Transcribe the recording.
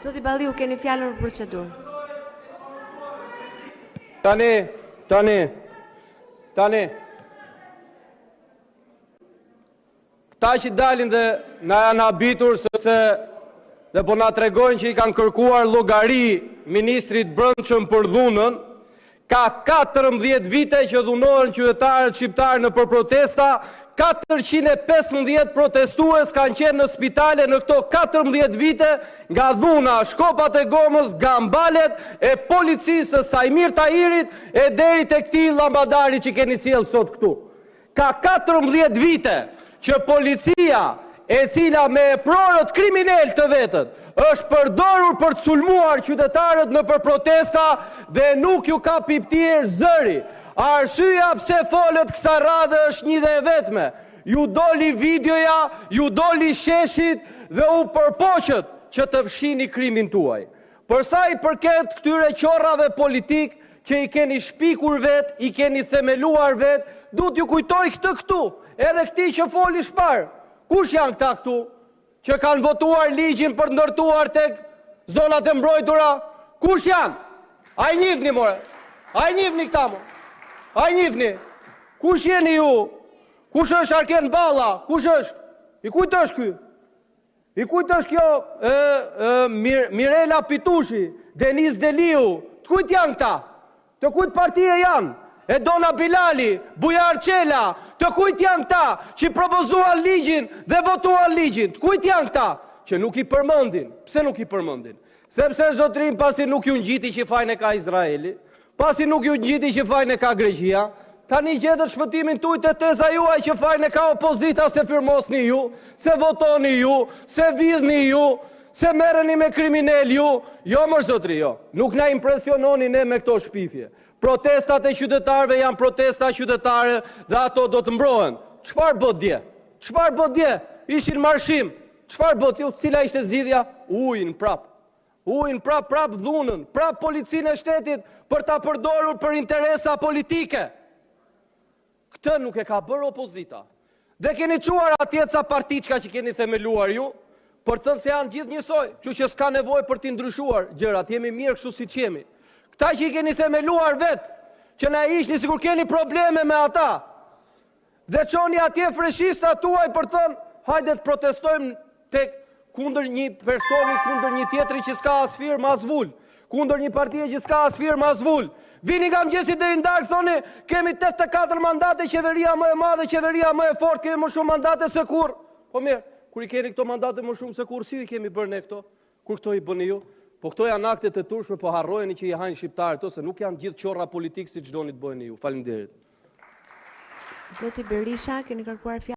Zoti Balliu, keni fjalën për procedurë. Tani. Këta që dalin dhe na janë habitur sepse dhe po na tregojnë që i kanë kërkuar llogari ministrit brendshëm për dhunën, ka 14 vite që dhunohen qytetarët shqiptarë në për protesta, 415 protestues kanë qenë në spitale në këto 14 vite nga dhuna, shkopat e gomës, gambalet e policisë së Sajmir Tahirit e deri te këtij llambadari që keni sjellë sot këtu. Ka 14 vite që policia, e cila me prorët kriminal të vetët, është përdorur për të sulmuar qytetarët në për protesta dhe nuk ju ka piptir zëri. Arsyeja pse folët kësa radhë është një dhe e vetme. Ju doli videoja, ju doli sheshit dhe u përpoqët që të fshini krimin tuaj. Përsa i përket këtyre qorrave politik që i keni shpikur vet, i keni themeluar vet, du t'ju kujtoj këtë këtu, edhe këti që foli shpar. Kush janë këta këtu që kanë votuar ligjin për ndërtuar tek zonat e mbrojtura? Kush janë? A i njihni, more? A i njihni këta, more? A i njihni? Kush jeni ju? Kush është Arken Balla? Kush është? I kujt është ky? I kujt është kjo Mirela Pitushi, Denis Deliu? Të kujt janë këta? Të kujt partije janë? Edona Bilali, Bujar Qela, të kujt janë këta që propozuan ligjin dhe votuan ligjin? Të kujt janë këta që nuk i përmendin? Pse nuk i përmendin? Sepse zotrin pasi nuk ju ngjiti që fajin e ka Izraeli, pasi nuk ju ngjiti që fajin e ka Greqia, tani gjetët shpëtimin tuaj te teza juaj që fajin e ka opozita, se firmosni ju, se votoni ju, se vidhni ju, se merreni me kriminal ju. Jo mër zotri, jo. Nuk na impresiononi ne me këto shpifje. Protestat e qytetarëve janë protesta qytetare dhe ato do të mbrohen. Çfarë bët dje? Çfarë bët dje? Ishin marshim. Çfarë bët ju? Cila ishte zgjidhja? Ujin prap. Ujin prap dhunën, prap policinë e shtetit për ta përdorur për interesa politike. Këtë nuk e ka bërë opozita. Dhe keni çuar atje ca partiçka që keni themeluar ju, për thënë se janë gjithë njësoj, kështu që s'ka nevojë për t'i ndryshuar gjërat, jemi mirë kështu siç jemi. Këta që i keni themeluar vetë, që na ishni sikur keni probleme me ata, dhe qoni atje freshista tuaj për thënë, hajde të protestojmë tek kundër një personi, kundër një tjetri që s'ka as firmë as vull, kundër një partije që s'ka as firmë as vull. Vini nga mëngjesit deri ndarkë, thoni, kemi 84 mandate, qeveria më e madhe, qeveria më e fortë, kemi më shumë mandate se kur. Po mirë, kur i keni këto mandate më shumë se kur, si i kemi bërë ne këto? Kur këto i bëni ju? Po këto janë aktet e turshme, po harrojeni që i hajnë shqiptarët, ose nuk janë gjithë qorra politik si çdoni të bëheni ju. Faleminderit. Zoti Berisha, keni kërkuar fjalë.